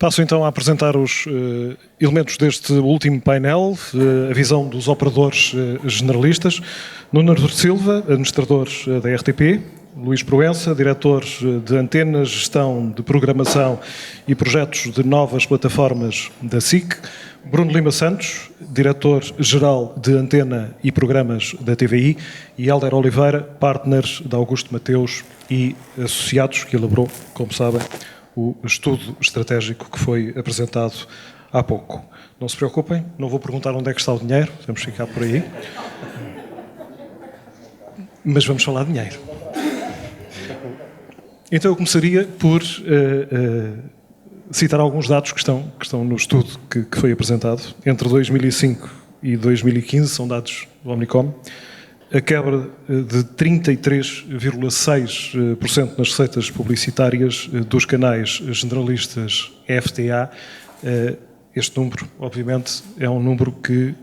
Passo então a apresentar os elementos deste último painel, a visão dos operadores generalistas. Nuno Artur Silva, administrador da RTP, Luís Proença, diretor de Antenas, Gestão de Programação e Projetos de Novas Plataformas da SIC, Bruno Lima Santos, diretor-geral de Antena e Programas da TVI, e Hélder Oliveira, partner da Augusto Mateus e Associados, que elaborou, como sabem, o estudo estratégico que foi apresentado há pouco. Não se preocupem, não vou perguntar onde é que está o dinheiro, vamos ficar por aí. Mas vamos falar de dinheiro. Então eu começaria por citar alguns dados que estão no estudo que foi apresentado. Entre 2005 e 2015, são dados do Omnicom, a quebra de 33,6% nas receitas publicitárias dos canais generalistas FTA. Este número, obviamente, é um número que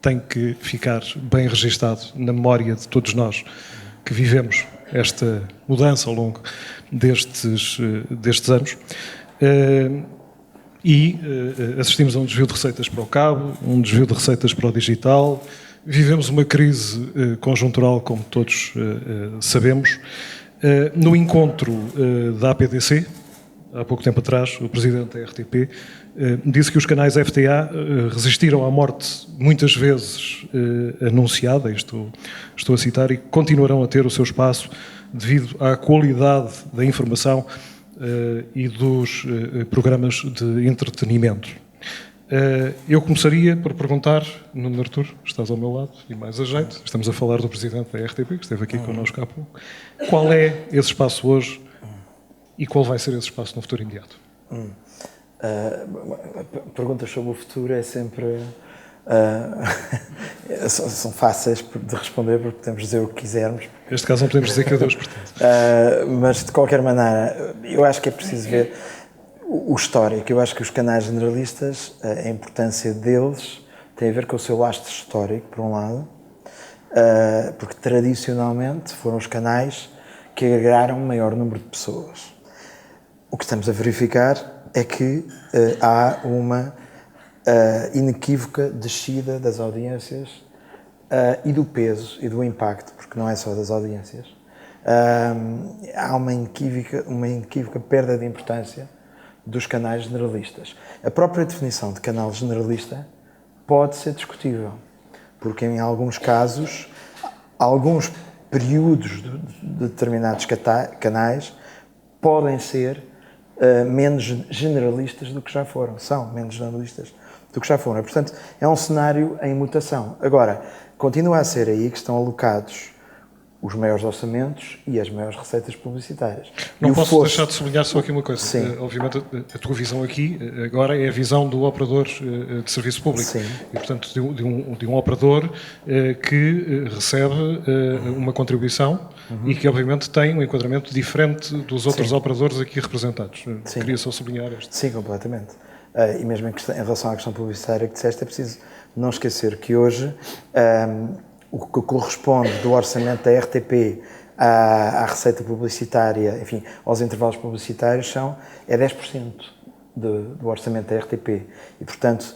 tem que ficar bem registado na memória de todos nós que vivemos esta mudança ao longo destes anos. Assistimos a um desvio de receitas para o cabo, um desvio de receitas para o digital. Vivemos uma crise conjuntural, como todos sabemos. No encontro da APDC, há pouco tempo atrás, o presidente da RTP disse que os canais FTA resistiram à morte muitas vezes anunciada, estou a citar, e continuarão a ter o seu espaço devido à qualidade da informação e dos programas de entretenimento. Eu começaria por perguntar, Nuno Artur, estás ao meu lado e mais a jeito, estamos a falar do presidente da RTP, que esteve aqui connosco há pouco. Qual é esse espaço hoje e qual vai ser esse espaço no futuro imediato? Perguntas sobre o futuro é sempre... são fáceis de responder porque podemos dizer o que quisermos. Neste caso não podemos dizer que a Deus pertence. Mas de qualquer maneira, eu acho que é preciso ver o histórico. Eu acho que os canais generalistas, a importância deles tem a ver com o seu lastro histórico, por um lado, porque tradicionalmente foram os canais que agregaram um maior número de pessoas. O que estamos a verificar é que há uma inequívoca descida das audiências e do peso e do impacto, porque não é só das audiências. Há uma inequívoca perda de importância dos canais generalistas. A própria definição de canal generalista pode ser discutível, porque em alguns casos, alguns períodos de determinados canais podem ser menos generalistas do que já foram, são menos generalistas do que já foram. Portanto, é um cenário em mutação. Agora, continua a ser aí que estão alocados os maiores orçamentos e as maiores receitas publicitárias. Não posso deixar de sublinhar só aqui uma coisa. Sim. Obviamente, a tua visão aqui, agora, é a visão do operador de serviço público. Sim. E, portanto, de um operador que recebe uma contribuição e que, obviamente, tem um enquadramento diferente dos outros operadores aqui representados. Sim. Queria só sublinhar isto. Sim, completamente. E mesmo em relação à questão publicitária que disseste, é preciso não esquecer que hoje o que corresponde do orçamento da RTP à receita publicitária, enfim, aos intervalos publicitários, é 10% do orçamento da RTP. E, portanto,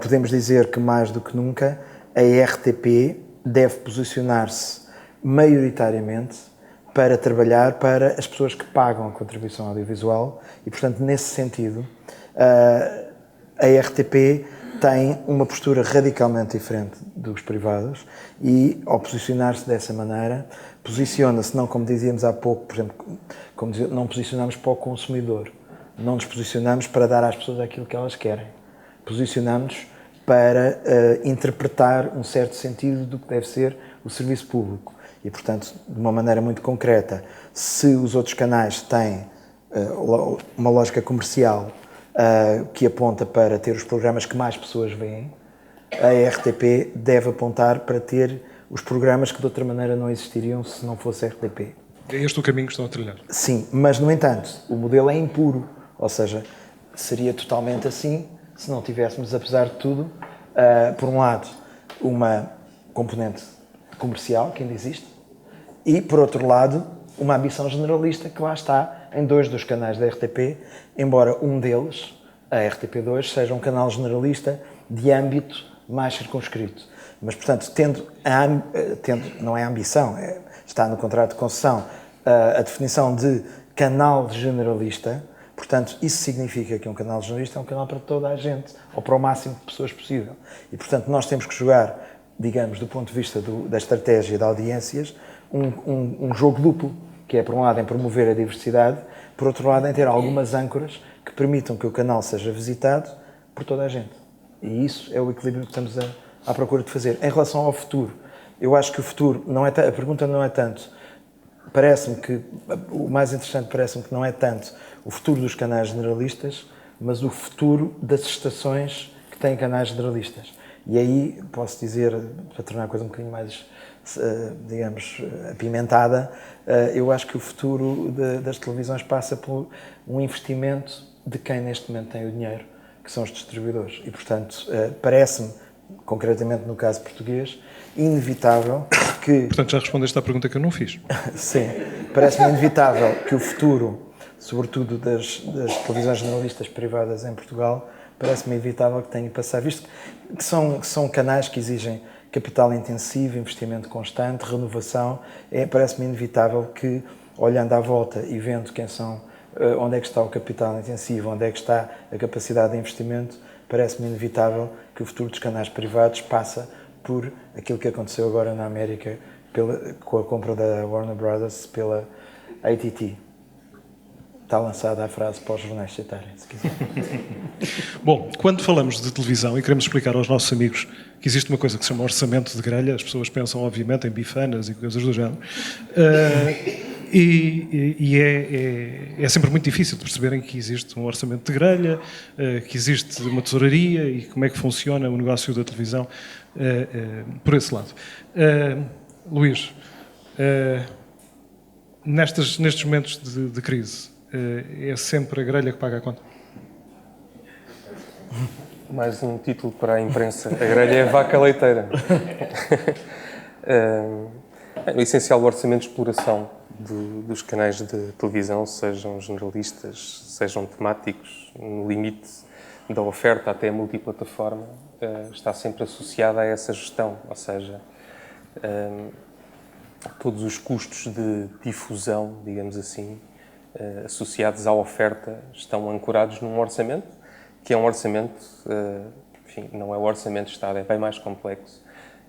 podemos dizer que, mais do que nunca, a RTP deve posicionar-se maioritariamente para trabalhar para as pessoas que pagam a contribuição audiovisual e, portanto, nesse sentido, a RTP tem uma postura radicalmente diferente dos privados e, ao posicionar-se dessa maneira, posiciona-se, não como dizíamos há pouco, por exemplo, não posicionamos para o consumidor, não nos posicionamos para dar às pessoas aquilo que elas querem, posicionamos para interpretar um certo sentido do que deve ser o serviço público. E, portanto, de uma maneira muito concreta, se os outros canais têm uma lógica comercial que aponta para ter os programas que mais pessoas veem, a RTP deve apontar para ter os programas que de outra maneira não existiriam se não fosse a RTP. É este o caminho que estão a trilhar? Sim, mas no entanto, o modelo é impuro, ou seja, seria totalmente assim se não tivéssemos, apesar de tudo, por um lado, uma componente comercial que ainda existe e, por outro lado, uma ambição generalista que lá está em 2 dos canais da RTP, embora um deles, a RTP2, seja um canal generalista de âmbito mais circunscrito. Mas, portanto, tendo não é ambição, está no contrato de concessão, a definição de canal generalista, portanto, isso significa que um canal generalista é um canal para toda a gente, ou para o máximo de pessoas possível. E, portanto, nós temos que jogar, digamos, do ponto de vista da estratégia de audiências, um jogo duplo, que é, por um lado, em promover a diversidade, por outro lado, em ter algumas âncoras que permitam que o canal seja visitado por toda a gente. E isso é o equilíbrio que estamos à procura de fazer. Em relação ao futuro, eu acho que o futuro, a pergunta não é tanto, parece-me que, o mais interessante parece-me que não é tanto o futuro dos canais generalistas, mas o futuro das estações que têm canais generalistas. E aí, posso dizer, para tornar a coisa um bocadinho mais, digamos, apimentada, eu acho que o futuro das televisões passa por um investimento de quem neste momento tem o dinheiro, que são os distribuidores. E, portanto, parece-me, concretamente no caso português, inevitável que... Portanto, já respondeste à pergunta que eu não fiz. Sim, parece-me inevitável que o futuro, sobretudo das televisões jornalistas privadas em Portugal, parece-me inevitável que tenha que passar, visto que são canais que exigem capital intensivo, investimento constante, renovação, parece-me inevitável que, olhando à volta e vendo quem são, onde é que está o capital intensivo, onde é que está a capacidade de investimento, parece-me inevitável que o futuro dos canais privados passa por aquilo que aconteceu agora na América com a compra da Warner Brothers pela AT&T. Está lançada a frase para os jornais citarem, se quiser. Bom, quando falamos de televisão e queremos explicar aos nossos amigos que existe uma coisa que se chama orçamento de grelha, as pessoas pensam, obviamente, em bifanas e coisas do género, é sempre muito difícil de perceberem que existe um orçamento de grelha, que existe uma tesouraria e como é que funciona o negócio da televisão por esse lado. Luís, nestes momentos de crise, é sempre a grelha que paga a conta? Mais um título para a imprensa. A grelha é a vaca leiteira. O essencial do orçamento de exploração dos canais de televisão, sejam generalistas, sejam temáticos, no limite da oferta até a multiplataforma, está sempre associada a essa gestão, ou seja, todos os custos de difusão, digamos assim, associados à oferta, estão ancorados num orçamento, que é um orçamento, enfim, não é o orçamento de Estado, é bem mais complexo.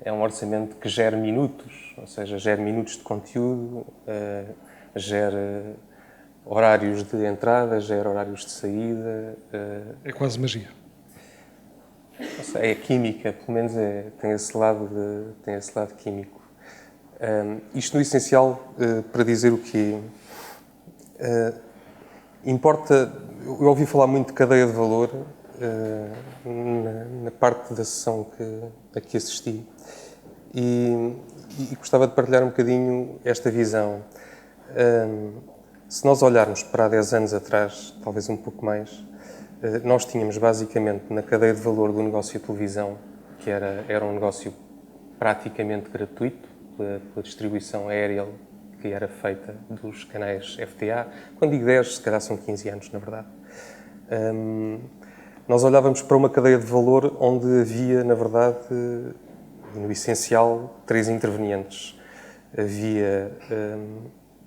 É um orçamento que gera minutos, ou seja, gera minutos de conteúdo, gera horários de entrada, gera horários de saída. É quase magia. É química, pelo menos tem esse lado químico. Isto no essencial para dizer o quê? Importa, eu ouvi falar muito de cadeia de valor na parte da sessão a que assisti e gostava de partilhar um bocadinho esta visão. Se nós olharmos para há 10 anos atrás, talvez um pouco mais, nós tínhamos basicamente na cadeia de valor do negócio de televisão, que era um negócio praticamente gratuito, pela distribuição aérea que era feita dos canais FTA. Quando digo 10, se calhar são 15 anos, na verdade. Nós olhávamos para uma cadeia de valor onde havia, na verdade, no essencial, 3 intervenientes. Havia,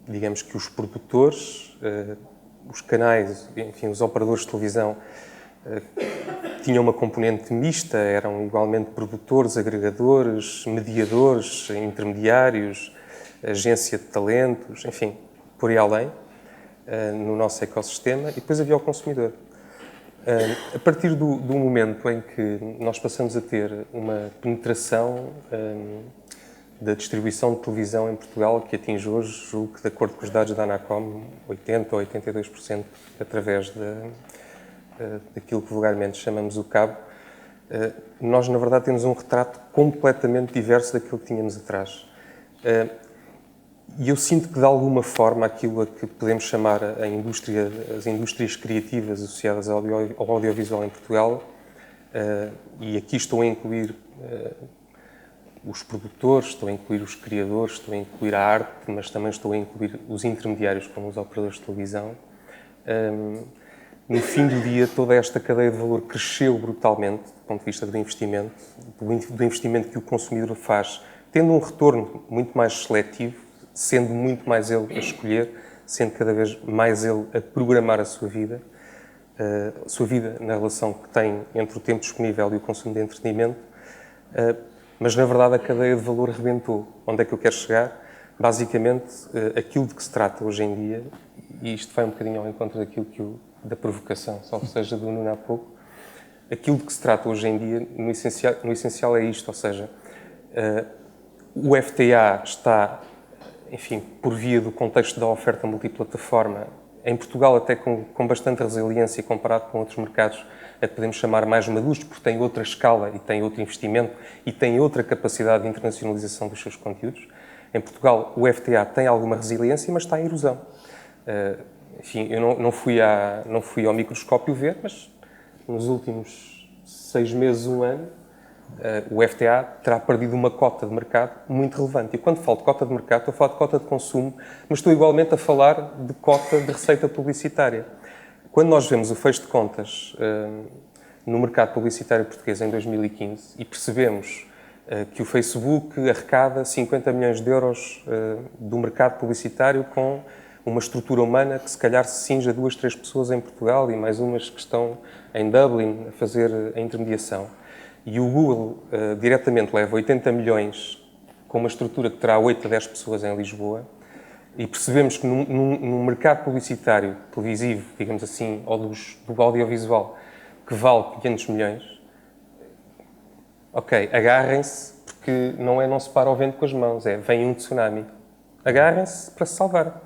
digamos que os produtores, os canais, enfim, os operadores de televisão tinham uma componente mista, eram igualmente produtores, agregadores, mediadores, intermediários, agência de talentos, enfim, por aí além, no nosso ecossistema, e depois havia o consumidor. A partir do momento em que nós passamos a ter uma penetração da distribuição de televisão em Portugal, que atinge hoje, julgo que de acordo com os dados da Anacom, 80% ou 82% através daquilo que vulgarmente chamamos o cabo, nós na verdade temos um retrato completamente diverso daquilo que tínhamos atrás. E eu sinto que, de alguma forma, aquilo a que podemos chamar as indústrias criativas associadas ao audiovisual em Portugal, e aqui estou a incluir os produtores, estou a incluir os criadores, estou a incluir a arte, mas também estou a incluir os intermediários, como os operadores de televisão. No fim do dia, toda esta cadeia de valor cresceu brutalmente, do ponto de vista do investimento que o consumidor faz, tendo um retorno muito mais seletivo, sendo muito mais ele a escolher, sendo cada vez mais ele a programar a sua vida na relação que tem entre o tempo disponível e o consumo de entretenimento. Mas, na verdade, a cadeia de valor rebentou. Onde é que eu quero chegar? Basicamente, aquilo de que se trata hoje em dia, e isto vai um bocadinho ao encontro daquilo da provocação, salvo seja do Nuno há pouco, aquilo de que se trata hoje em dia, no essencial é isto, ou seja, o FTA está, enfim, por via do contexto da oferta multiplataforma, em Portugal até com bastante resiliência comparado com outros mercados, a que podemos chamar mais maduros, porque tem outra escala e tem outro investimento e tem outra capacidade de internacionalização dos seus conteúdos. Em Portugal, o FTA tem alguma resiliência, mas está em erosão. Enfim, eu não fui ao microscópio ver, mas nos últimos 6 meses, 1 ano, o FTA terá perdido uma cota de mercado muito relevante. E quando falo de cota de mercado, estou a falar de cota de consumo, mas estou igualmente a falar de cota de receita publicitária. Quando nós vemos o fecho de contas no mercado publicitário português em 2015 e percebemos que o Facebook arrecada 50 milhões de euros do mercado publicitário com uma estrutura humana que se calhar se cinge a 2, 3 pessoas em Portugal e mais umas que estão em Dublin a fazer a intermediação. E o Google diretamente leva 80 milhões com uma estrutura que terá 8 a 10 pessoas em Lisboa, e percebemos que num mercado publicitário, televisivo, digamos assim, ou do audiovisual, que vale 500 milhões, ok, agarrem-se, porque não se para o vento com as mãos, vem um tsunami. Agarrem-se para se salvar.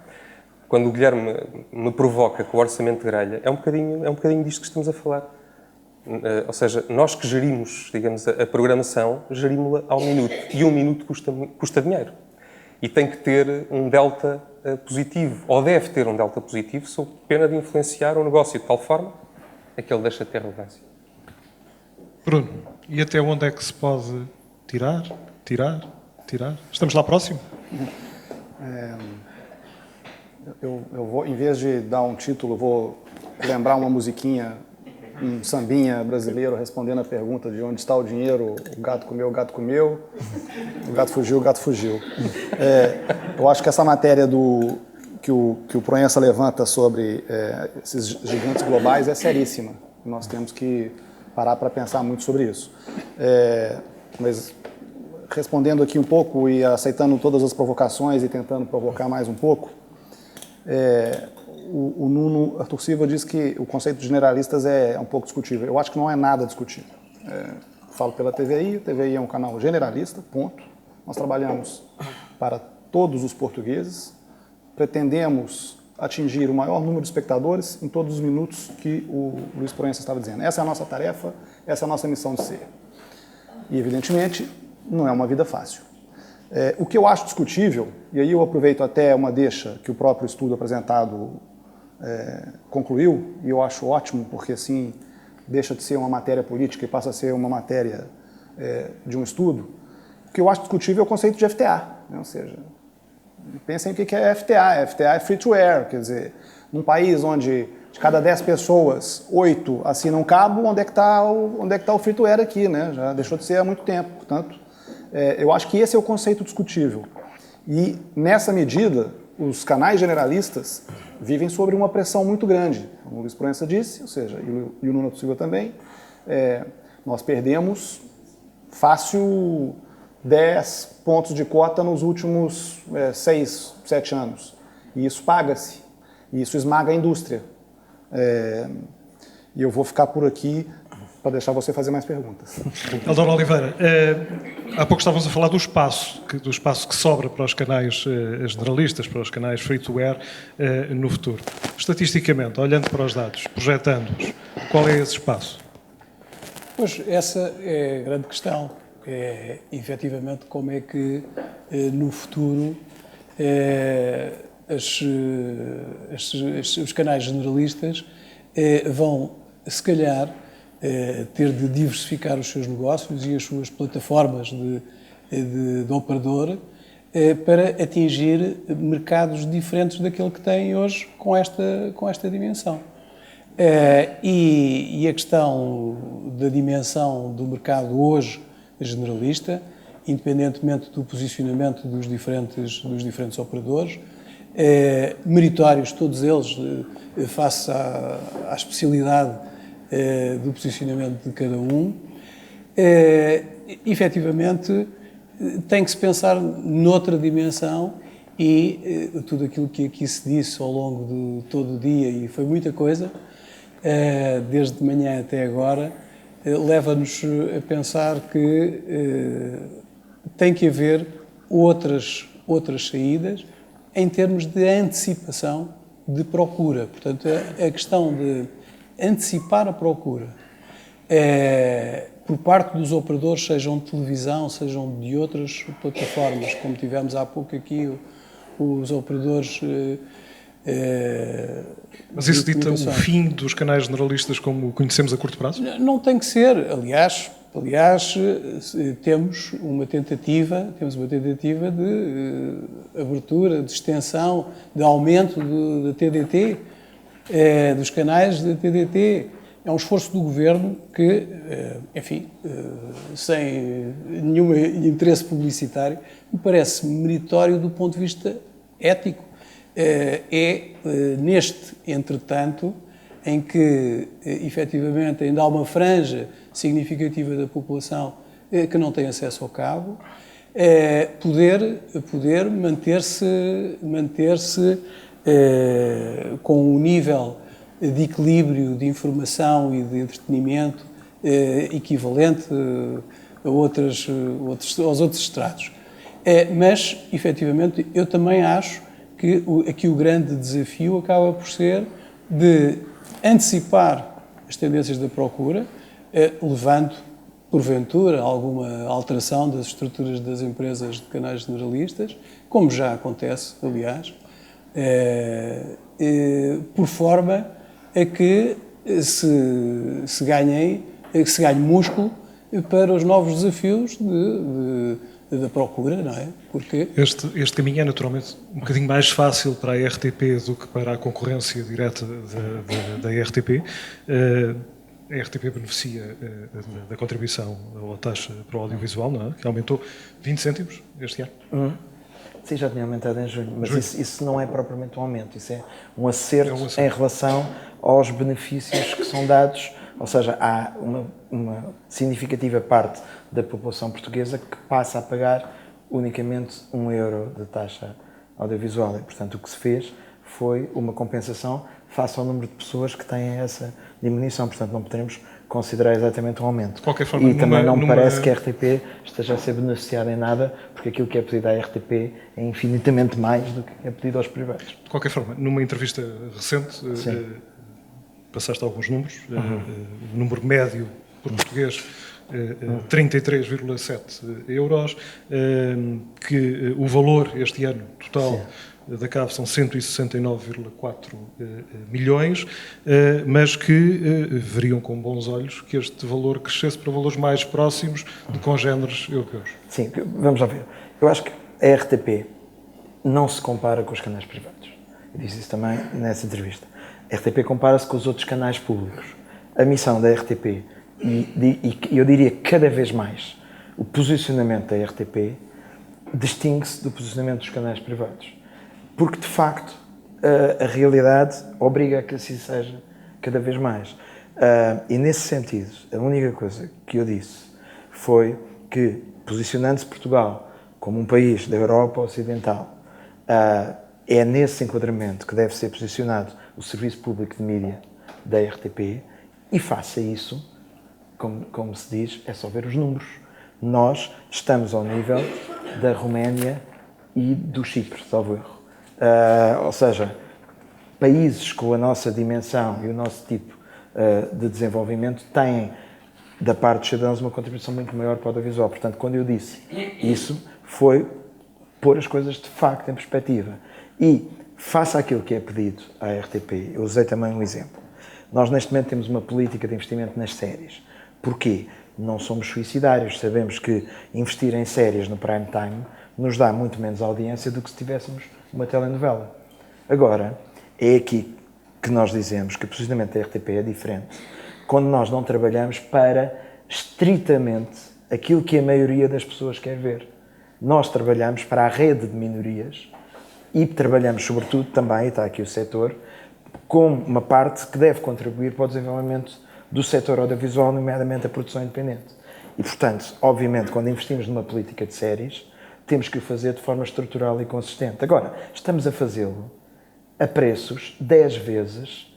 Quando o Guilherme me provoca com o orçamento de grelha, é um bocadinho disto que estamos a falar. Ou seja, nós que gerimos, digamos, a programação, gerimos-la ao minuto. E 1 minuto custa dinheiro. E tem que ter um delta positivo, ou deve ter um delta positivo, sob pena de influenciar o negócio de tal forma a que ele deixa de ter relevância. Bruno, e até onde é que se pode tirar? Estamos lá próximo? Eu vou, em vez de dar um título, vou lembrar uma musiquinha, um sambinha brasileiro respondendo a pergunta de onde está o dinheiro, o gato comeu, o gato comeu, o gato fugiu, o gato fugiu. Eu acho que essa matéria que o Proença levanta sobre esses gigantes globais é seríssima. Nós temos que parar para pensar muito sobre isso. Mas respondendo aqui um pouco e aceitando todas as provocações e tentando provocar mais um pouco, o Nuno Arthur Silva diz que o conceito de generalistas é um pouco discutível. Eu acho que não é nada discutível. Falo pela TVI, a TVI é um canal generalista, ponto. Nós trabalhamos para todos os portugueses, pretendemos atingir o maior número de espectadores em todos os minutos que o Luiz Proença estava dizendo. Essa é a nossa tarefa, essa é a nossa missão de ser. E, evidentemente, não é uma vida fácil. O que eu acho discutível, e aí eu aproveito até uma deixa que o próprio estudo apresentado concluiu, e eu acho ótimo, porque assim deixa de ser uma matéria política e passa a ser uma matéria de um estudo. O que eu acho discutível é o conceito de FTA, né? Ou seja, pensem o que é FTA. FTA é free to air, quer dizer, num país onde de cada 10 pessoas, 8 assinam cabo, onde é que está o free to air aqui, né? Já deixou de ser há muito tempo. Portanto, eu acho que esse é o conceito discutível. E, nessa medida, os canais generalistas vivem sobre uma pressão muito grande, como o Luiz Proença disse, ou seja, e o Nuno Silva também. Nós perdemos fácil 10 pontos de cota nos últimos 6, 7 anos. E isso paga-se. E isso esmaga a indústria. E eu vou ficar por aqui para deixar você fazer mais perguntas. Eldora Oliveira, há pouco estávamos a falar do espaço que sobra para os canais generalistas, para os canais free-to-air no futuro. Estatisticamente, olhando para os dados, projetando-os, qual é esse espaço? Pois, essa é a grande questão. É, efetivamente, como é que no futuro os canais generalistas vão, se calhar, ter de diversificar os seus negócios e as suas plataformas de de operador para atingir mercados diferentes daquele que tem hoje com esta dimensão. E a questão da dimensão do mercado hoje generalista, independentemente do posicionamento dos diferentes operadores, meritórios todos eles, face à especialidade do posicionamento de cada um, efetivamente tem que se pensar noutra dimensão e tudo aquilo que aqui se disse ao longo de todo o dia, e foi muita coisa, desde de manhã até agora, leva-nos a pensar que tem que haver outras saídas em termos de antecipação de procura. Portanto, a questão de antecipar a procura por parte dos operadores, sejam de televisão, sejam de outras plataformas, como tivemos há pouco aqui os operadores. Mas isso dita o fim dos canais generalistas como conhecemos a curto prazo? Não tem que ser. Aliás, temos uma tentativa de abertura, de extensão, de aumento da TDT, dos canais da TDT. É um esforço do Governo que, enfim, sem nenhum interesse publicitário, me parece meritório do ponto de vista ético. Neste entretanto, em que efetivamente ainda há uma franja significativa da população que não tem acesso ao cabo, poder manter-se com um nível de equilíbrio de informação e de entretenimento equivalente aos outros estratos. Mas, efetivamente, eu também acho que aqui o grande desafio acaba por ser de antecipar as tendências da procura, levando, porventura, alguma alteração das estruturas das empresas de canais generalistas, como já acontece, aliás, por forma a que se ganhe músculo para os novos desafios da procura, não é? Porque este caminho é naturalmente um bocadinho mais fácil para a RTP do que para a concorrência direta da RTP. A RTP beneficia da contribuição à taxa para o audiovisual, não é? Que aumentou 20 cêntimos este ano. Sim, já tinha aumentado em junho, mas isso não é propriamente um aumento, isso é um acerto em relação aos benefícios que são dados, ou seja, há uma significativa parte da população portuguesa que passa a pagar unicamente €1 de taxa audiovisual e, portanto, o que se fez foi uma compensação face ao número de pessoas que têm essa diminuição, portanto, não podemos considerar exatamente um aumento. De qualquer forma, e também não me parece que a RTP esteja a ser beneficiada em nada, porque aquilo que é pedido à RTP é infinitamente mais do que é pedido aos privados. De qualquer forma, numa entrevista recente, passaste alguns números, o número médio por português, 33,7 euros, que o valor este ano total da CAV são 169,4 milhões, mas que veriam com bons olhos que este valor crescesse para valores mais próximos de congéneres europeus. Sim, vamos lá ver. Eu acho que a RTP não se compara com os canais privados. Eu disse isso também nessa entrevista. A RTP compara-se com os outros canais públicos. A missão da RTP, e eu diria cada vez mais, o posicionamento da RTP distingue-se do posicionamento dos canais privados. Porque, de facto, a realidade obriga a que assim seja cada vez mais. E, nesse sentido, a única coisa que eu disse foi que, posicionando-se Portugal como um país da Europa Ocidental, é nesse enquadramento que deve ser posicionado o Serviço Público de Mídia da RTP, e faça isso, como se diz, é só ver os números. Nós estamos ao nível da Roménia e do Chipre, salvo erro. Ou seja, países com a nossa dimensão e o nosso tipo de desenvolvimento têm, da parte dos cidadãos, uma contribuição muito maior para o audiovisual. Portanto, quando eu disse isso, foi pôr as coisas de facto em perspectiva. E, face àquilo que é pedido à RTP, eu usei também um exemplo. Nós, neste momento, temos uma política de investimento nas séries. Porquê? não somos suicidários. Sabemos que investir em séries no prime time nos dá muito menos audiência do que se tivéssemos uma telenovela. Agora, é aqui que nós dizemos que o posicionamento da RTP é diferente quando nós não trabalhamos para estritamente aquilo que a maioria das pessoas quer ver. Nós trabalhamos para a rede de minorias e trabalhamos sobretudo também, e está aqui o setor, com uma parte que deve contribuir para o desenvolvimento do setor audiovisual, nomeadamente a produção independente. E, portanto, obviamente, quando investimos numa política de séries, temos que o fazer de forma estrutural e consistente. Agora, estamos a fazê-lo a preços 10 vezes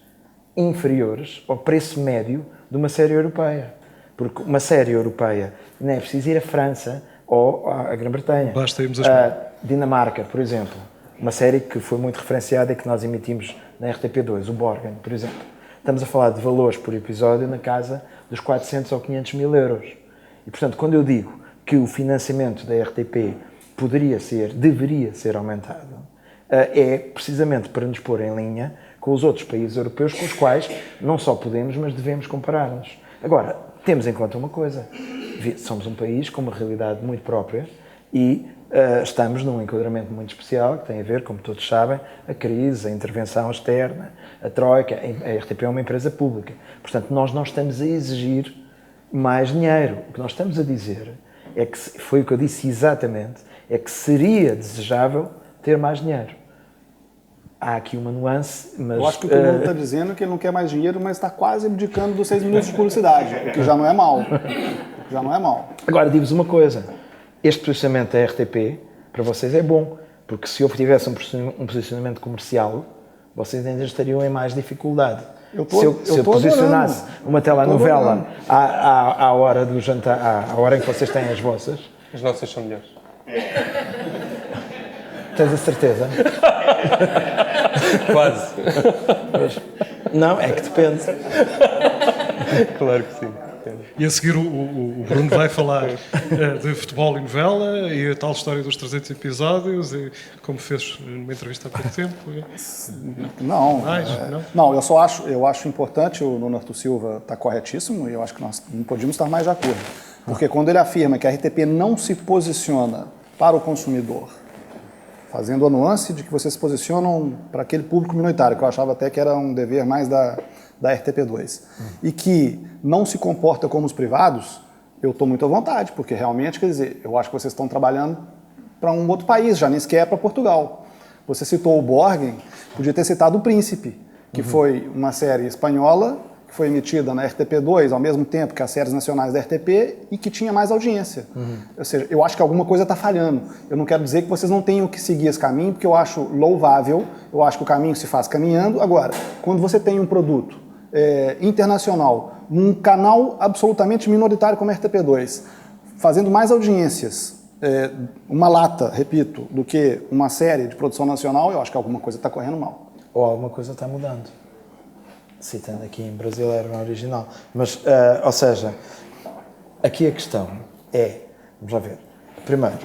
inferiores ao preço médio de uma série europeia. Porque uma série europeia não é preciso ir à França ou à Grã-Bretanha. Basta irmos a Dinamarca, por exemplo. Uma série que foi muito referenciada e que nós emitimos na RTP2, o Borgen, por exemplo. Estamos a falar de valores por episódio na casa dos 400 ou 500 mil euros. E, portanto, quando eu digo que o financiamento da RTP deveria ser aumentado, é precisamente para nos pôr em linha com os outros países europeus com os quais não só podemos, mas devemos comparar-nos. Agora, temos em conta uma coisa. Somos um país com uma realidade muito própria e estamos num enquadramento muito especial que tem a ver, como todos sabem, a crise, a intervenção externa, a troika. A RTP é uma empresa pública. Portanto, nós não estamos a exigir mais dinheiro. O que nós estamos a dizer é que, foi o que eu disse exatamente, é que seria desejável ter mais dinheiro. Há aqui uma nuance, mas... Eu acho que o Bruno está dizendo que ele não quer mais dinheiro, mas está quase abdicando dos 6 minutos de publicidade, o que já não é mau. Já não é mau. Agora, digo-vos uma coisa. Este posicionamento da RTP, para vocês, é bom. Porque se eu tivesse um posicionamento comercial, vocês ainda estariam em mais dificuldade. Se eu posicionasse uma telenovela à hora do jantar, à hora em que vocês têm as vossas... As nossas são melhores. Tens a certeza? Quase. Não, é que depende. Claro que sim. E a seguir o Bruno vai falar de futebol e novela e a tal história dos 300 episódios, e como fez numa entrevista há pouco tempo. Não, eu acho importante, o Nuno Artur Silva está corretíssimo, e eu acho que nós não podíamos estar mais de acordo. Porque quando ele afirma que a RTP não se posiciona para o consumidor, fazendo a nuance de que vocês se posicionam para aquele público minoritário, que eu achava até que era um dever mais da RTP2, e que não se comporta como os privados, eu estou muito à vontade, porque realmente, quer dizer, eu acho que vocês estão trabalhando para um outro país, já nem sequer para Portugal. Você citou o Borgen, podia ter citado o Príncipe, que foi uma série espanhola, que foi emitida na RTP2 ao mesmo tempo que as séries nacionais da RTP e que tinha mais audiência. Ou seja, eu acho que alguma coisa está falhando. Eu não quero dizer que vocês não tenham que seguir esse caminho, porque eu acho louvável, eu acho que o caminho se faz caminhando. Agora, quando você tem um produto internacional, num canal absolutamente minoritário como a RTP2, fazendo mais audiências, uma lata, repito, do que uma série de produção nacional, eu acho que alguma coisa está correndo mal. Ou alguma coisa está mudando. Citando aqui em brasileiro, no original. Mas, ou seja, aqui a questão é, vamos lá ver, primeiro,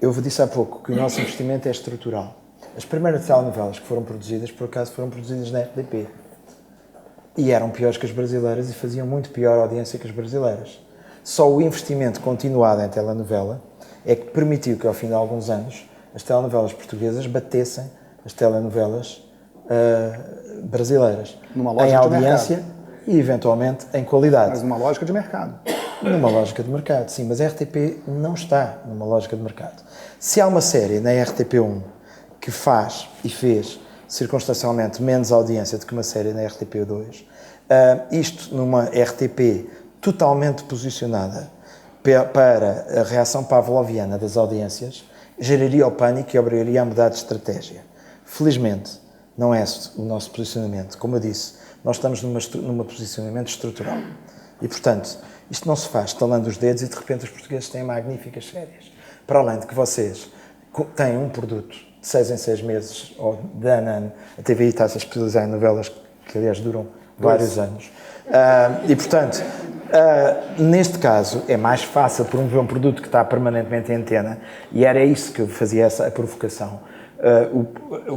eu disse há pouco que o nosso investimento é estrutural. As primeiras telenovelas que foram produzidas, por acaso, foram produzidas na RTP. E eram piores que as brasileiras e faziam muito pior audiência que as brasileiras. Só o investimento continuado em telenovela é que permitiu que, ao fim de alguns anos, as telenovelas portuguesas batessem as telenovelas brasileiras em audiência e, eventualmente, em qualidade. Mas numa lógica de mercado. Numa lógica de mercado, sim. Mas a RTP não está numa lógica de mercado. Se há uma série na RTP1 que faz e fez circunstancialmente menos audiência do que uma série na RTP2, isto numa RTP totalmente posicionada para a reação pavloviana das audiências, geraria o pânico e obrigaria a mudar de estratégia. Felizmente, não é esse o nosso posicionamento. Como eu disse, nós estamos num posicionamento estrutural. E, portanto, isto não se faz estalando os dedos e, de repente, os portugueses têm magníficas séries. Para além de que vocês têm um produto de 6 em 6 meses, ou de ano a ano, a TVI está-se a especializar em novelas que, aliás, duram vários anos. E, portanto, neste caso, é mais fácil promover um produto que está permanentemente em antena, e era isso que eu fazia a provocação.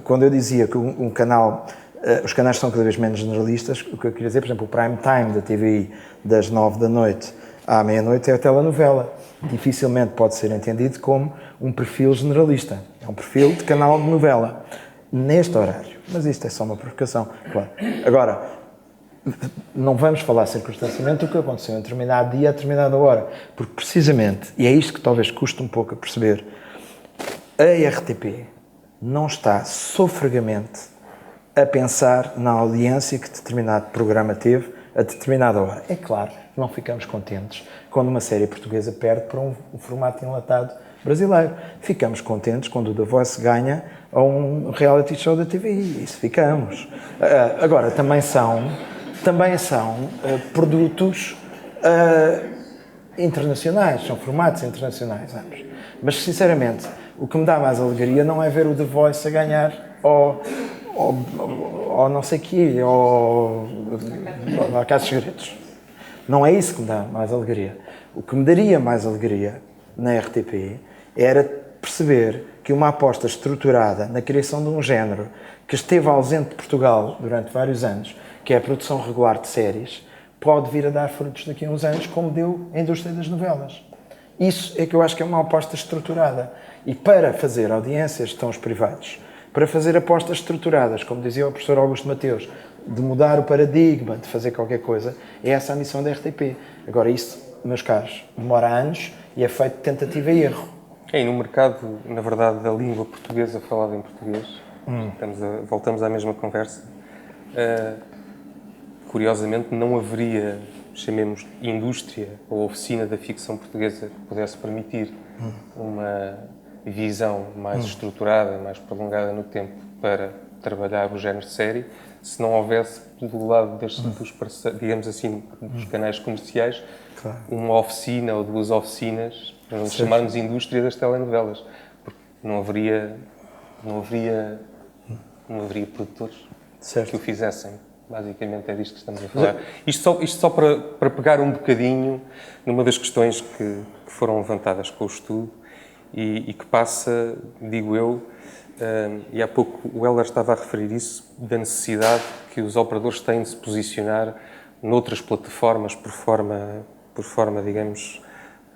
Quando eu dizia que um canal, os canais são cada vez menos generalistas, o que eu queria dizer, por exemplo, o prime time da TVI das 9 da noite à meia-noite é a telenovela. Dificilmente pode ser entendido como um perfil generalista. É um perfil de canal de novela, neste horário. Mas isto é só uma provocação, claro. Agora, não vamos falar circunstancialmente do que aconteceu em determinado dia a determinada hora, porque precisamente, e é isto que talvez custe um pouco a perceber, a RTP não está sofregamente a pensar na audiência que determinado programa teve a determinada hora. É claro que não ficamos contentes quando uma série portuguesa perde para um formato enlatado brasileiro. Ficamos contentes quando o The Voice ganha a um reality show da TVI. Isso ficamos. Agora, também são produtos internacionais, são formatos internacionais ambos. Mas, sinceramente, o que me dá mais alegria não é ver o The Voice a ganhar ou não sei o quê, ou a Casa dos Segredos. Não é isso que me dá mais alegria. O que me daria mais alegria na RTP era perceber que uma aposta estruturada na criação de um género que esteve ausente de Portugal durante vários anos, que é a produção regular de séries, pode vir a dar frutos daqui a uns anos, como deu a indústria das novelas. Isso é que eu acho que é uma aposta estruturada. E para fazer audiências estão os privados. Para fazer apostas estruturadas, como dizia o professor Augusto Mateus, de mudar o paradigma, de fazer qualquer coisa, é essa a missão da RTP. Agora, isso, meus caros, demora anos e é feito de tentativa e erro. E no mercado, na verdade, da língua portuguesa falada em português, voltamos à mesma conversa, curiosamente não haveria, chamemos, indústria ou oficina da ficção portuguesa que pudesse permitir uma visão mais estruturada, mais prolongada no tempo para trabalhar o género de série, se não houvesse, do lado dos parceiros, digamos assim, dos canais comerciais, claro, uma oficina ou duas oficinas, para não chamarmos indústria das telenovelas, porque não haveria produtores que o fizessem. Basicamente é disto que estamos a falar. Isto só para pegar um bocadinho numa das questões que foram levantadas com o estudo e que passa, digo eu, e há pouco o Heller estava a referir isso, da necessidade que os operadores têm de se posicionar noutras plataformas por forma, digamos,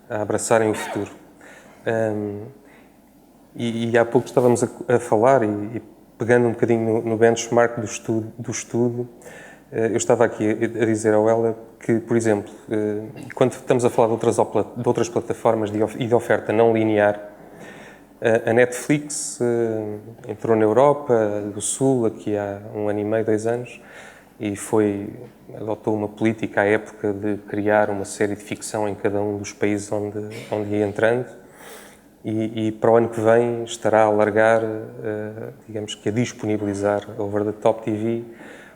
a abraçarem o futuro. E há pouco estávamos a falar, e pegando um bocadinho no benchmark do estudo, eu estava aqui a dizer ao Heller que, por exemplo, quando estamos a falar de outras plataformas e de oferta não linear, a Netflix entrou na Europa do Sul aqui há 1 ano e meio, 2 anos, e adotou uma política à época de criar uma série de ficção em cada um dos países onde ia entrando, e para o ano que vem estará a alargar, digamos que a disponibilizar over the top TV,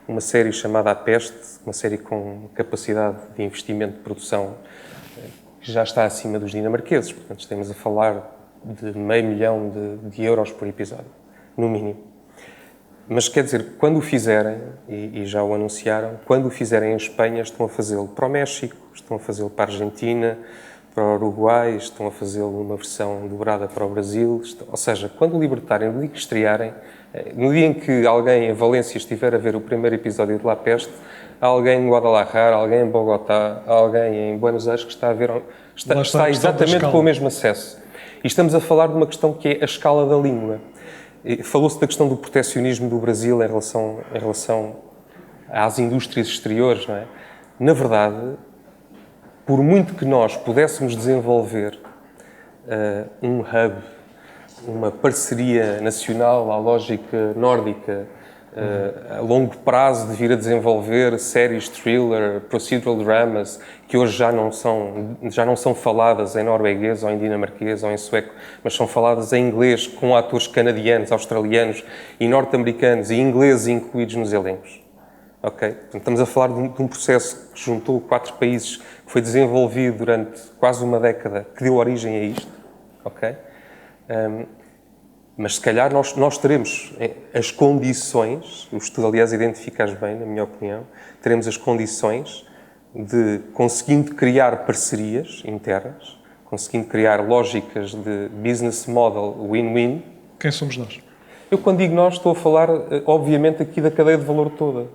uma série chamada A Peste, uma série com capacidade de investimento de produção que já está acima dos dinamarqueses, portanto estamos a falar de €500 mil por episódio, no mínimo. Mas quer dizer, quando o fizerem, e já o anunciaram, quando o fizerem em Espanha, estão a fazê-lo para o México, estão a fazê-lo para a Argentina, para o Uruguai, estão a fazê-lo numa versão dobrada para o Brasil, ou seja, quando o libertarem, no dia que estrearem, no dia em que alguém em Valência estiver a ver o primeiro episódio de La Peste, há alguém em Guadalajara, alguém em Bogotá, alguém em Buenos Aires que está a ver, está exatamente com o mesmo acesso. E estamos a falar de uma questão que é a escala da língua. Falou-se da questão do protecionismo do Brasil em relação às indústrias exteriores, não é? Na verdade, por muito que nós pudéssemos desenvolver um hub, uma parceria nacional à lógica nórdica, a longo prazo de vir a desenvolver séries thriller, procedural dramas, que hoje já não são faladas em norueguês ou em dinamarquês ou em sueco, mas são faladas em inglês com atores canadianos, australianos e norte-americanos e ingleses incluídos nos elencos. Okay? Portanto, estamos a falar de um processo que juntou 4 países, que foi desenvolvido durante quase uma década, que deu origem a isto. Okay? Mas se calhar nós teremos as condições, o estudo aliás identifica-as bem, na minha opinião, teremos as condições de, conseguindo criar parcerias internas, conseguindo criar lógicas de business model win-win. Quem somos nós? Eu quando digo nós estou a falar, obviamente, aqui da cadeia de valor toda.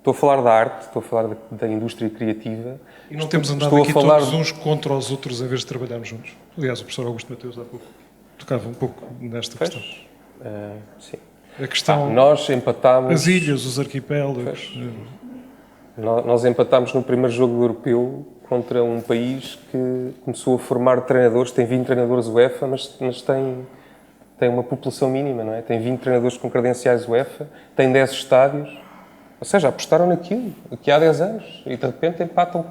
Estou a falar da arte, estou a falar da indústria criativa. E não temos andado aqui todos uns contra os outros em vez de trabalharmos juntos. Aliás, o professor Augusto Mateus há pouco tocava um pouco nesta questão. Sim. A questão, nós empatámos... as ilhas, os arquipélagos... Nós empatámos no primeiro jogo europeu contra um país que começou a formar treinadores, tem 20 treinadores UEFA, mas tem uma população mínima, não é? Tem 20 treinadores com credenciais UEFA, tem 10 estádios, ou seja, apostaram naquilo, aqui há 10 anos, e de repente empatam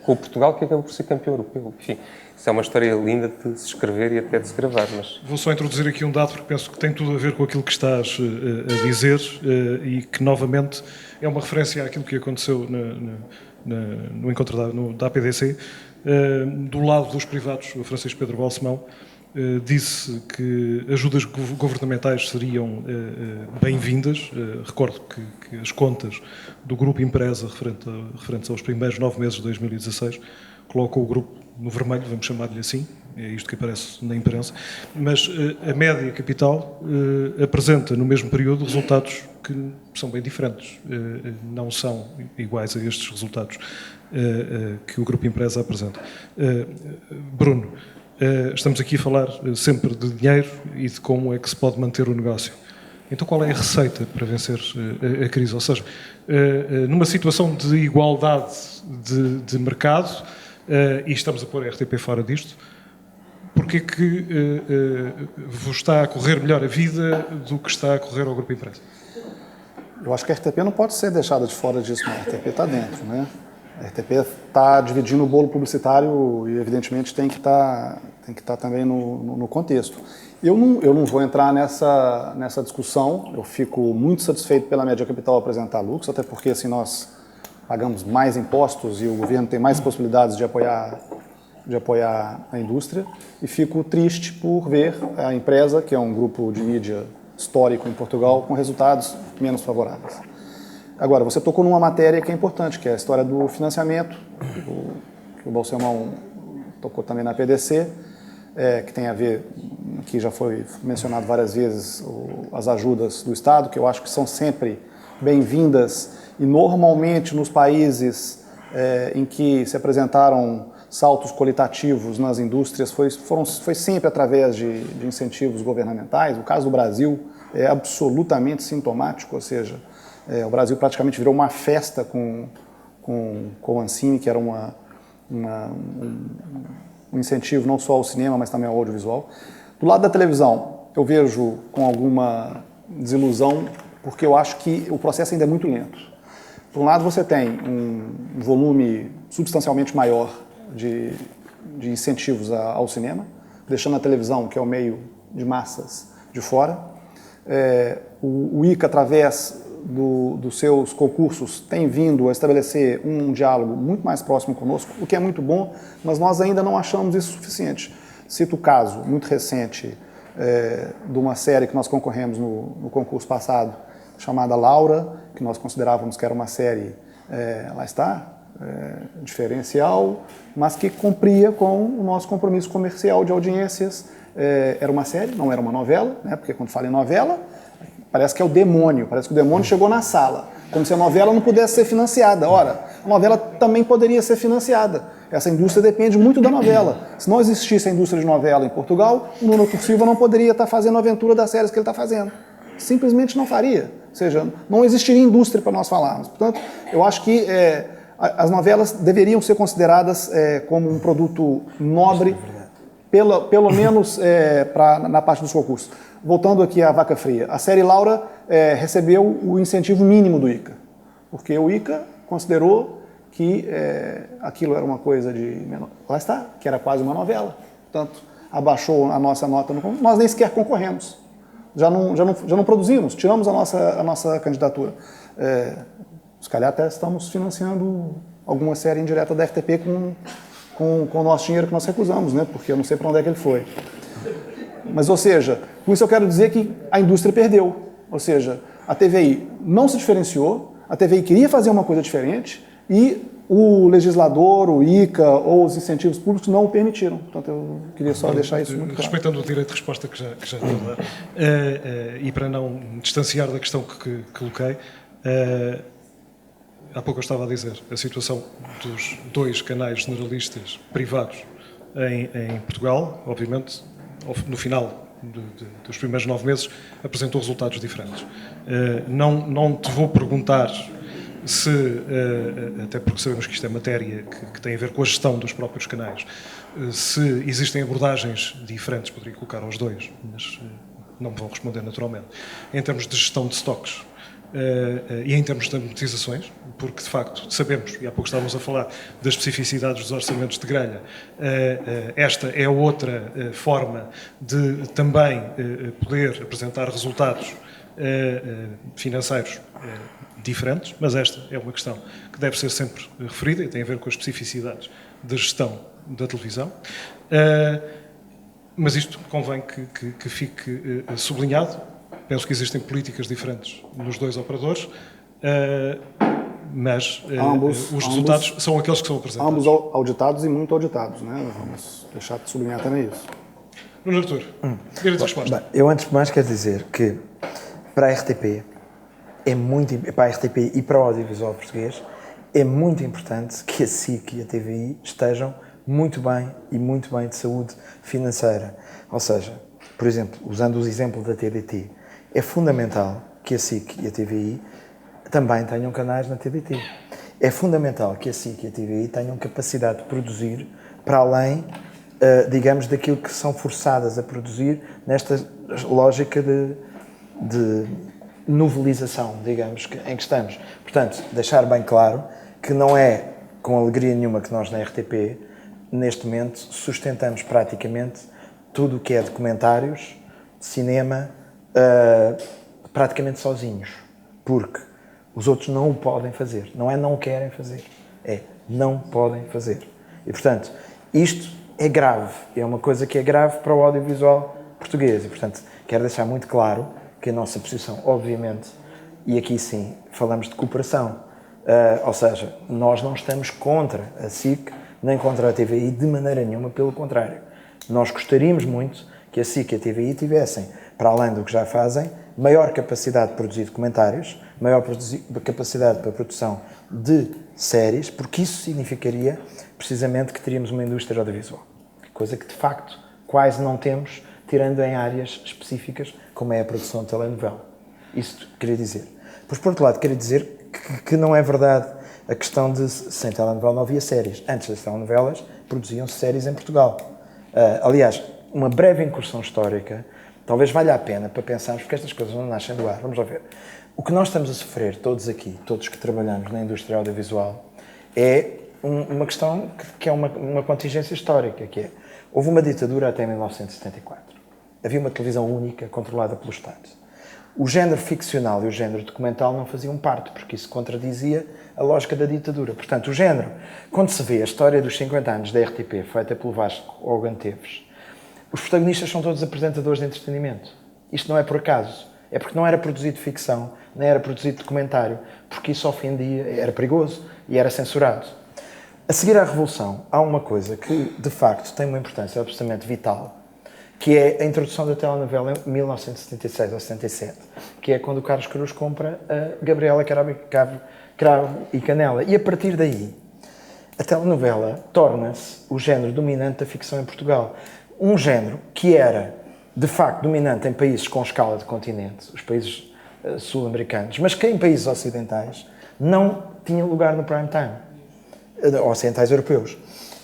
com o Portugal, que acabou por ser campeão europeu. Enfim, isso é uma história linda de se escrever e até de se gravar, mas... Vou só introduzir aqui um dado, porque penso que tem tudo a ver com aquilo que estás a dizer e que, novamente, é uma referência àquilo que aconteceu no encontro da APDC. Do lado dos privados, o Francisco Pedro Balsemão disse que ajudas governamentais seriam bem-vindas. Recordo que as contas do Grupo Empresa, referentes aos primeiros 9 meses de 2016, colocam o grupo no vermelho, vamos chamar-lhe assim, é isto que aparece na imprensa, mas a média capital apresenta no mesmo período resultados que são bem diferentes, não são iguais a estes resultados que o Grupo Empresa apresenta. Bruno, estamos aqui a falar sempre de dinheiro e de como é que se pode manter o negócio. Então qual é a receita para vencer a crise? Ou seja, numa situação de igualdade de mercado, e estamos a pôr a RTP fora disto, porque é que vos está a correr melhor a vida do que está a correr ao Grupo Empresa? Eu acho que a RTP não pode ser deixada de fora disso, não. A RTP está dentro, né? A RTP está dividindo o bolo publicitário e, evidentemente, tem que estar também no contexto. Eu não vou entrar nessa discussão. Eu fico muito satisfeito pela média capital apresentar lucros, até porque assim nós pagamos mais impostos e o governo tem mais possibilidades de apoiar a indústria. E fico triste por ver a empresa, que é um grupo de mídia histórico em Portugal, com resultados menos favoráveis. Agora, você tocou numa matéria que é importante, que é a história do financiamento, que o Balsemão tocou também na PDC, que tem a ver, que já foi mencionado várias vezes, as ajudas do Estado, que eu acho que são sempre bem-vindas, e normalmente nos países em que se apresentaram saltos qualitativos nas indústrias foi sempre através de incentivos governamentais. O caso do Brasil é absolutamente sintomático, ou seja, o Brasil praticamente virou uma festa com o Ancine, que era um incentivo não só ao cinema, mas também ao audiovisual. Do lado da televisão, eu vejo com alguma desilusão, porque eu acho que o processo ainda é muito lento. Por um lado, você tem um volume substancialmente maior de incentivos ao cinema, deixando a televisão, que é o meio de massas, de fora. O ICA, através dos seus concursos, tem vindo a estabelecer um diálogo muito mais próximo conosco, o que é muito bom, mas nós ainda não achamos isso suficiente. Cito o caso muito recente de uma série que nós concorremos no concurso passado, chamada Laura, que nós considerávamos que era uma série, lá está, diferencial, mas que cumpria com o nosso compromisso comercial de audiências. Era uma série, não era uma novela, né? Porque quando fala em novela, parece que é o demônio, parece que o demônio chegou na sala, como se a novela não pudesse ser financiada. Ora, a novela também poderia ser financiada. Essa indústria depende muito da novela. Se não existisse a indústria de novela em Portugal, o Nuno Artur Silva não poderia estar fazendo a aventura das séries que ele está fazendo. Simplesmente não faria. Ou seja, não existiria indústria para nós falarmos. Portanto, eu acho que as novelas deveriam ser consideradas como um produto nobre, pelo menos na parte dos concursos. Voltando aqui à vaca fria, a série Laura recebeu o incentivo mínimo do ICA, porque o ICA considerou que aquilo era uma coisa de menor. Lá está, que era quase uma novela. Portanto, abaixou a nossa nota. Nós nem sequer concorremos. Já não produzimos, tiramos a nossa candidatura. Se calhar até estamos financiando alguma série indireta da RTP com o nosso dinheiro que nós recusamos, né? Porque eu não sei para onde é que ele foi. Mas, ou seja, com isso eu quero dizer que a indústria perdeu. Ou seja, a TVI não se diferenciou, a TVI queria fazer uma coisa diferente e o legislador, o ICA ou os incentivos públicos não o permitiram. Portanto, eu queria só deixar isso muito claro. Respeitando o direito de resposta que já estou a dar, e para não distanciar da questão que coloquei, há pouco eu estava a dizer, a situação dos 2 canais generalistas privados em Portugal, obviamente, no final dos primeiros 9 meses, apresentou resultados diferentes. Não te vou perguntar se, até porque sabemos que isto é matéria que tem a ver com a gestão dos próprios canais, se existem abordagens diferentes, poderia colocar aos 2, mas não me vão responder naturalmente. Em termos de gestão de estoques, e em termos de amortizações, porque de facto sabemos, e há pouco estávamos a falar das especificidades dos orçamentos de grelha, esta é outra forma de também poder apresentar resultados financeiros diferentes, mas esta é uma questão que deve ser sempre referida e tem a ver com as especificidades da gestão da televisão. Mas isto convém que fique sublinhado. Penso que existem políticas diferentes nos 2 operadores, mas os resultados são aqueles que são apresentados. Ambos auditados e muito auditados, né? Vamos deixar de sublinhar também isso. Nuno Artur, direito de resposta. Bem, eu antes de mais quero dizer que para a RTP, para a RTP e para o audiovisual português, é muito importante que a SIC e a TVI estejam muito bem e muito bem de saúde financeira. Ou seja, por exemplo, usando o exemplo da TDT, é fundamental que a SIC e a TVI também tenham canais na TDT. É fundamental que a SIC e a TVI tenham capacidade de produzir para além, digamos, daquilo que são forçadas a produzir nesta lógica de novelização, digamos, em que estamos. Portanto, deixar bem claro que não é com alegria nenhuma que nós na RTP, neste momento, sustentamos praticamente tudo o que é documentários, cinema, praticamente sozinhos, porque os outros não o podem fazer. Não é não querem fazer, é não podem fazer. E, portanto, isto é grave, é uma coisa que é grave para o audiovisual português. E, portanto, quero deixar muito claro que a nossa posição, obviamente, e aqui sim, falamos de cooperação, ou seja, nós não estamos contra a SIC, nem contra a TVI de maneira nenhuma, pelo contrário. Nós gostaríamos muito que a SIC e a TVI tivessem, para além do que já fazem, maior capacidade de produzir documentários, maior capacidade para a produção de séries, porque isso significaria precisamente que teríamos uma indústria audiovisual. Coisa que, de facto, quase não temos, tirando em áreas específicas, como é a produção de telenovela. Isso queria dizer. Pois, por outro lado, queria dizer que não é verdade a questão de sem telenovela não havia séries. Antes das telenovelas, produziam-se séries em Portugal. Aliás, uma breve incursão histórica talvez valha a pena para pensarmos, porque estas coisas não nascem do ar. Vamos lá ver. O que nós estamos a sofrer, todos aqui, todos que trabalhamos na indústria audiovisual, é uma questão que é uma contingência histórica, que é, houve uma ditadura até 1974. Havia uma televisão única, controlada pelo Estado. O género ficcional e o género documental não faziam parte, porque isso contradizia a lógica da ditadura. Portanto, o género, quando se vê a história dos 50 anos da RTP, feita pelo Vasco Hogan Teves, os protagonistas são todos apresentadores de entretenimento. Isto não é por acaso. É porque não era produzido ficção, nem era produzido documentário, porque isso ofendia, era perigoso e era censurado. A seguir à Revolução, há uma coisa que, de facto, tem uma importância absolutamente vital, que é a introdução da telenovela em 1976 ou 77, que é quando o Carlos Cruz compra a Gabriela Cravo e Canela. E a partir daí, a telenovela torna-se o género dominante da ficção em Portugal. Um género que era, de facto, dominante em países com escala de continente, os países sul-americanos, mas que em países ocidentais não tinha lugar no prime time, ocidentais europeus.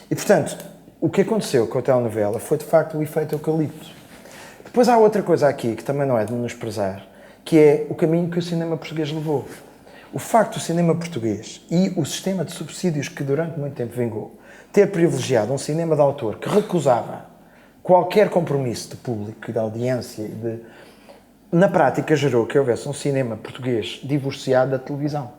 E, portanto, o que aconteceu com a telenovela foi, de facto, o efeito eucalipto. Depois há outra coisa aqui, que também não é de menosprezar, que é o caminho que o cinema português levou. O facto do cinema português e o sistema de subsídios que durante muito tempo vingou ter privilegiado um cinema de autor que recusava qualquer compromisso de público e de audiência, na prática gerou que houvesse um cinema português divorciado da televisão.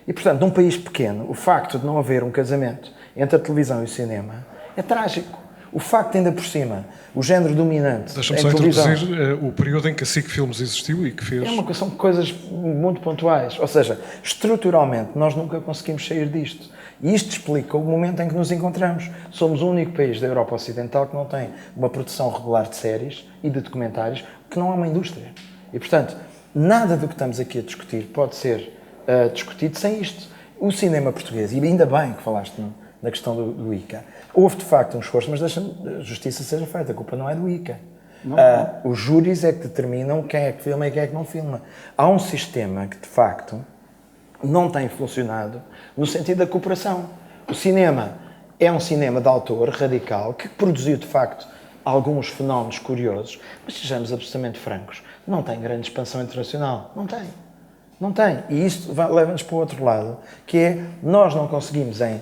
E, portanto, num país pequeno, o facto de não haver um casamento entre a televisão e o cinema é trágico. O facto, ainda por cima, o género dominante Deixa-me em só televisão... introduzir o período em que a SIC Filmes existiu e que fez... São coisas muito pontuais. Ou seja, estruturalmente, nós nunca conseguimos sair disto. E isto explica o momento em que nos encontramos. Somos o único país da Europa Ocidental que não tem uma produção regular de séries e de documentários, que não há uma indústria. E, portanto, nada do que estamos aqui a discutir pode ser discutido sem isto. O cinema português, e ainda bem que falaste na questão do ICA, houve de facto um esforço, mas deixa-me a justiça seja feita, a culpa não é do ICA. Os júris é que determinam quem é que filma e quem é que não filma. Há um sistema que, de facto, não tem funcionado no sentido da cooperação. O cinema é um cinema de autor radical que produziu, de facto, alguns fenómenos curiosos, mas sejamos absolutamente francos, não tem grande expansão internacional. Não tem. Não tem. E isto leva-nos para o outro lado, que é, nós não conseguimos em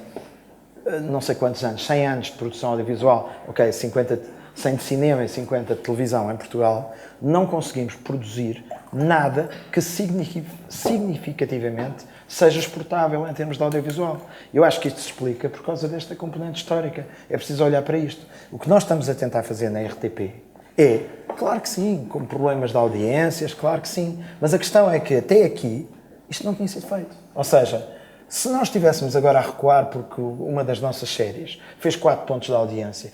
não sei quantos anos, 100 anos de produção audiovisual, ok, 100 de cinema e 50 de televisão em Portugal, não conseguimos produzir nada que significativamente seja exportável em termos de audiovisual. Eu acho que isto se explica por causa desta componente histórica. É preciso olhar para isto. O que nós estamos a tentar fazer na RTP é, claro que sim, com problemas de audiências, claro que sim, mas a questão é que até aqui isto não tinha sido feito. Ou seja, se nós estivéssemos agora a recuar porque uma das nossas séries fez 4 pontos de audiência,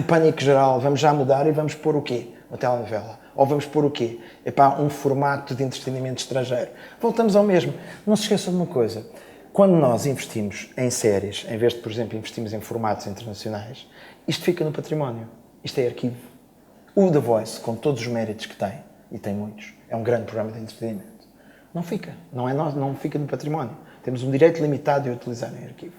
pânico geral, vamos já mudar e vamos pôr o quê? Uma telenovela. Ou vamos pôr o quê? Um formato de entretenimento estrangeiro. Voltamos ao mesmo. Não se esqueçam de uma coisa. Quando nós investimos em séries, em vez de, por exemplo, investimos em formatos internacionais, isto fica no património. Isto é arquivo. O The Voice, com todos os méritos que tem, e tem muitos, é um grande programa de entretenimento. Não fica. Não fica no património. Temos um direito limitado de o utilizar em arquivo.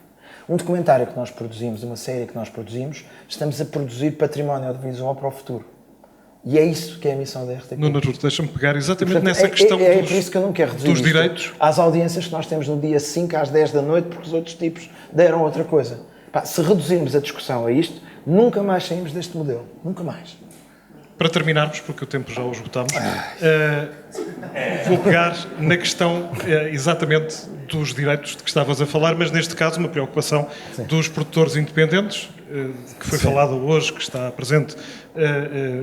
Um documentário que nós produzimos, uma série que nós produzimos, estamos a produzir património audiovisual para o futuro. E é isso que é a missão da RTP. Nuno Artur, deixa-me pegar exatamente portanto, nessa questão por isso que eu não quero reduzir dos direitos. Às audiências que nós temos no dia 5 às 10 da noite, porque os outros tipos deram outra coisa. Se reduzirmos a discussão a isto, nunca mais saímos deste modelo. Nunca mais. Para terminarmos, porque o tempo já o esgotamos, vou pegar na questão exatamente dos direitos de que estavas a falar, mas neste caso uma preocupação dos produtores independentes, que foi falada hoje, que está presente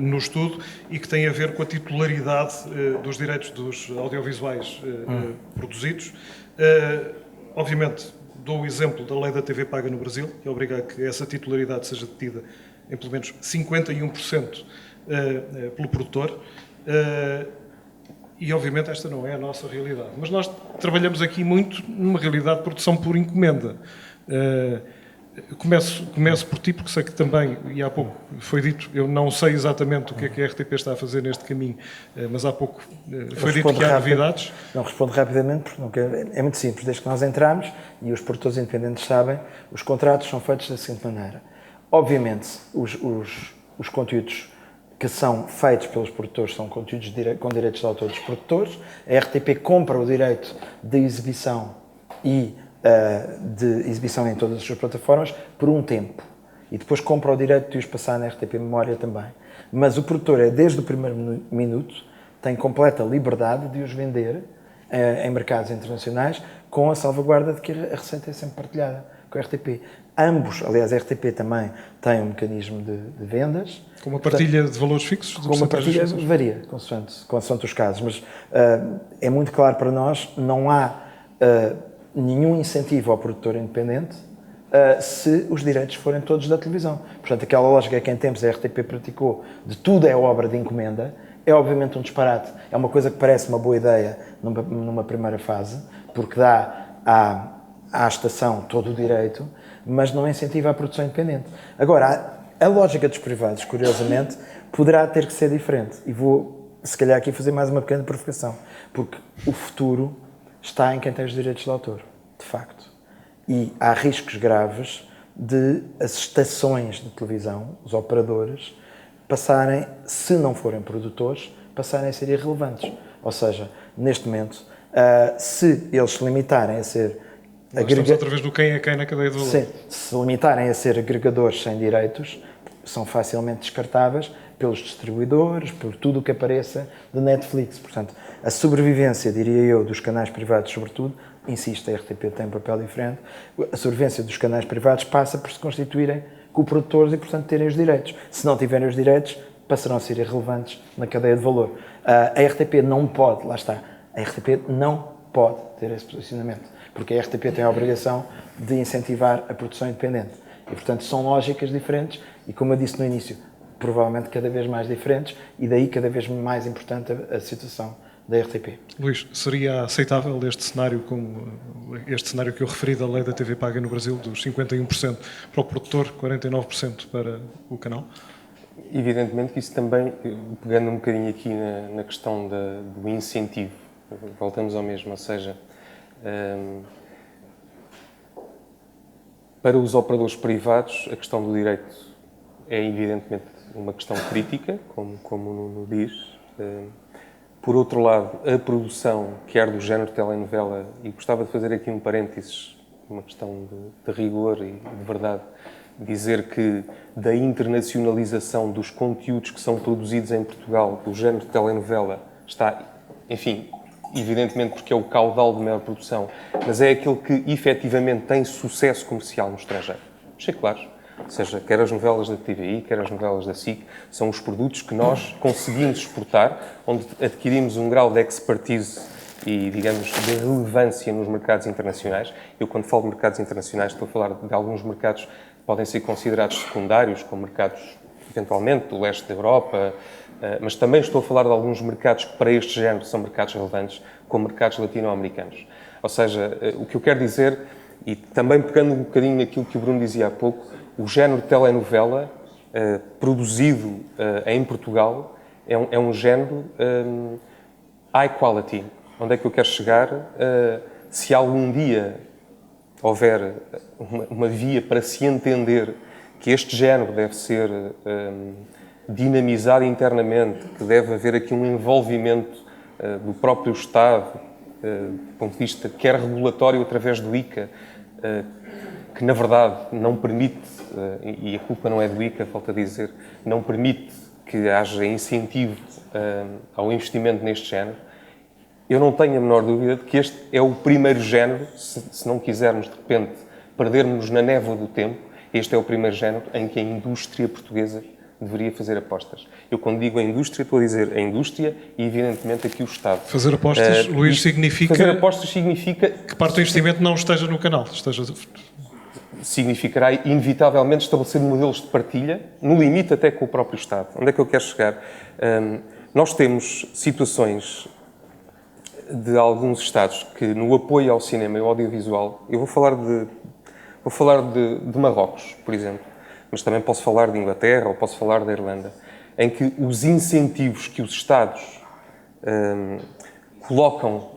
no estudo e que tem a ver com a titularidade dos direitos dos audiovisuais produzidos. Obviamente, dou o exemplo da lei da TV paga no Brasil, que obriga a que essa titularidade seja detida em pelo menos 51% pelo produtor, e obviamente esta não é a nossa realidade, mas nós trabalhamos aqui muito numa realidade de produção por encomenda. Começo por ti, porque sei que também, e há pouco foi dito, eu não sei exatamente o que é que a RTP está a fazer neste caminho, mas há pouco foi dito que há novidades. Não respondo rapidamente, porque não quero, é muito simples. Desde que nós entramos, e os produtores independentes sabem, os contratos são feitos da seguinte maneira. Obviamente, os conteúdos que são feitos pelos produtores são conteúdos com direitos de autor dos produtores. A RTP compra o direito de exibição e de exibição em todas as suas plataformas por um tempo. E depois compra o direito de os passar na RTP Memória também. Mas o produtor, desde o primeiro minuto, tem completa liberdade de os vender em mercados internacionais, com a salvaguarda de que a receita é sempre partilhada com a RTP. Ambos, aliás, a RTP também tem um mecanismo de vendas. Com uma partilha de valores fixos? Com uma partilha varia, consoante os casos. Mas é muito claro para nós, não há nenhum incentivo ao produtor independente se os direitos forem todos da televisão. Portanto, aquela lógica que em tempos a RTP praticou de tudo é obra de encomenda, é obviamente um disparate. É uma coisa que parece uma boa ideia numa primeira fase, porque dá à estação todo o direito, mas não incentiva a produção independente. Agora, a lógica dos privados, curiosamente, poderá ter que ser diferente. E vou, se calhar, aqui fazer mais uma pequena provocação, porque o futuro está em quem tem os direitos de autor, de facto. E há riscos graves de as estações de televisão, os operadores, passarem, se não forem produtores, passarem a ser irrelevantes. Ou seja, neste momento, se eles se limitarem a ser Estamos outra vez do quem é quem na cadeia de valor. Sim, se limitarem a ser agregadores sem direitos, são facilmente descartáveis pelos distribuidores, por tudo o que apareça de Netflix. Portanto, a sobrevivência, diria eu, dos canais privados, sobretudo, insisto, a RTP tem um papel diferente, a sobrevivência dos canais privados passa por se constituírem coprodutores e, portanto, terem os direitos. Se não tiverem os direitos, passarão a ser irrelevantes na cadeia de valor. A RTP não pode, lá está, a RTP não pode ter esse posicionamento, porque a RTP tem a obrigação de incentivar a produção independente. E, portanto, são lógicas diferentes e, como eu disse no início, provavelmente cada vez mais diferentes e daí cada vez mais importante a situação da RTP. Luís, seria aceitável este cenário, como este cenário que eu referi da lei da TV paga no Brasil, dos 51% para o produtor, 49% para o canal? Evidentemente que isso também, pegando um bocadinho aqui na questão do incentivo, voltamos ao mesmo, ou seja, para os operadores privados, a questão do direito é evidentemente uma questão crítica, como o Nuno diz. Por outro lado, a produção, quer do género telenovela, e gostava de fazer aqui um parênteses, uma questão de rigor e de verdade, dizer que da internacionalização dos conteúdos que são produzidos em Portugal, do género de telenovela, está, enfim, evidentemente porque é o caudal de maior produção, mas é aquele que efetivamente tem sucesso comercial no estrangeiro. Achei claro. Ou seja, quer as novelas da TVI, quer as novelas da SIC, são os produtos que nós conseguimos exportar, onde adquirimos um grau de expertise e, digamos, de relevância nos mercados internacionais. Eu, quando falo de mercados internacionais, estou a falar de alguns mercados que podem ser considerados secundários, como mercados, eventualmente, do leste da Europa, mas também estou a falar de alguns mercados que, para este género, são mercados relevantes, como mercados latino-americanos. Ou seja, o que eu quero dizer, e também pegando um bocadinho naquilo que o Bruno dizia há pouco, o género de telenovela produzido em Portugal é um género high quality. Onde é que eu quero chegar? Se algum dia houver uma via para se entender que este género deve ser dinamizado internamente, que deve haver aqui um envolvimento do próprio Estado, do ponto de vista quer regulatório através do ICA, que na verdade não permite, e a culpa não é do ICA, falta dizer, não permite que haja incentivo ao investimento neste género. Eu não tenho a menor dúvida de que este é o primeiro género, se não quisermos de repente perdermos na névoa do tempo, este é o primeiro género em que a indústria portuguesa deveria fazer apostas. Eu, quando digo a indústria, estou a dizer a indústria e, evidentemente, aqui o Estado. Fazer apostas, Luís, significa... Fazer apostas significa... que parte do investimento não esteja no canal, significará, inevitavelmente, estabelecer modelos de partilha, no limite até com o próprio Estado. Onde é que eu quero chegar? Nós temos situações de alguns Estados que, no apoio ao cinema e ao audiovisual, eu vou falar de Marrocos, por exemplo, mas também posso falar de Inglaterra ou posso falar da Irlanda, em que os incentivos que os Estados colocam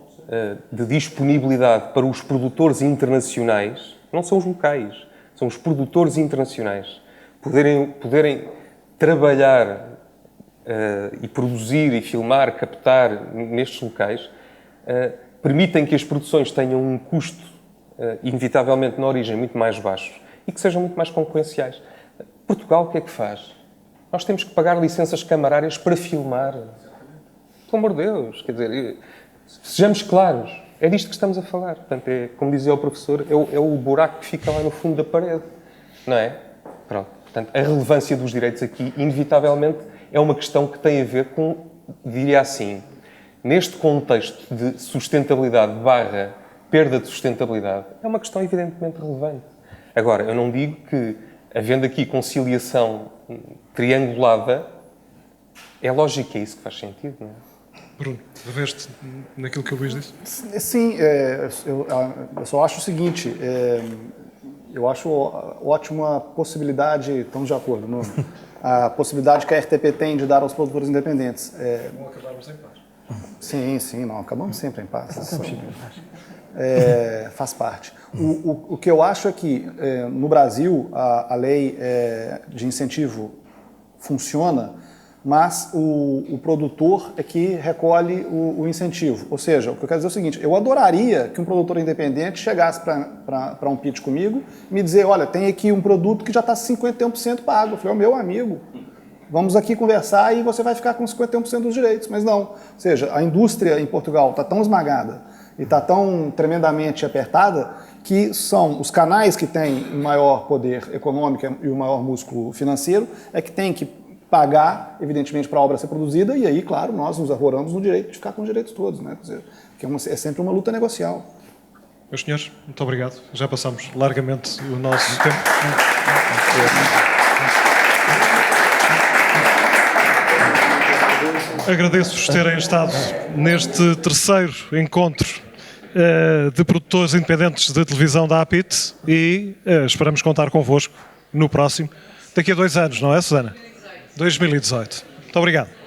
de disponibilidade para os produtores internacionais, não são os locais, são os produtores internacionais, poderem trabalhar e produzir e filmar, captar nestes locais, permitem que as produções tenham um custo, inevitavelmente na origem, muito mais baixo e que sejam muito mais concorrenciais. Portugal, o que é que faz? Nós temos que pagar licenças camarárias para filmar. Pelo amor de Deus, quer dizer, sejamos claros, é disto que estamos a falar. Portanto, como dizia o professor, é o buraco que fica lá no fundo da parede, não é? Pronto. Portanto, a relevância dos direitos aqui, inevitavelmente, é uma questão que tem a ver com, diria assim, neste contexto de sustentabilidade / perda de sustentabilidade, é uma questão evidentemente relevante. Agora, eu não digo que, havendo aqui conciliação triangulada, é lógico que é isso que faz sentido, não é? Bruno, reveste naquilo que o Luís disse? Sim, eu só acho o seguinte, eu acho ótima possibilidade, estamos de acordo, Nuno, a possibilidade que a RTP tem de dar aos produtores independentes. Não acabarmos em paz. Sim, não, acabamos sempre em paz. Faz parte. O que eu acho é que, no Brasil, a lei de incentivo funciona, mas o produtor é que recolhe o incentivo. Ou seja, o que eu quero dizer é o seguinte, eu adoraria que um produtor independente chegasse para um pitch comigo e me dizer, olha, tem aqui um produto que já está 51% pago. Eu falei, meu amigo, vamos aqui conversar e você vai ficar com 51% dos direitos. Mas não. Ou seja, a indústria em Portugal está tão esmagada e está tão tremendamente apertada que são os canais que têm o maior poder econômico e o maior músculo financeiro é que tem que pagar, evidentemente, para a obra ser produzida e aí, claro, nós nos arvoramos no direito de ficar com os direitos todos, né? Quer dizer, que é sempre uma luta negocial. Meus senhores, muito obrigado. Já passamos largamente o nosso tempo. Agradeço-vos terem estado neste terceiro encontro de produtores independentes de televisão da APIT e esperamos contar convosco no próximo, daqui a 2 anos, não é, Susana? 2018. Muito obrigado.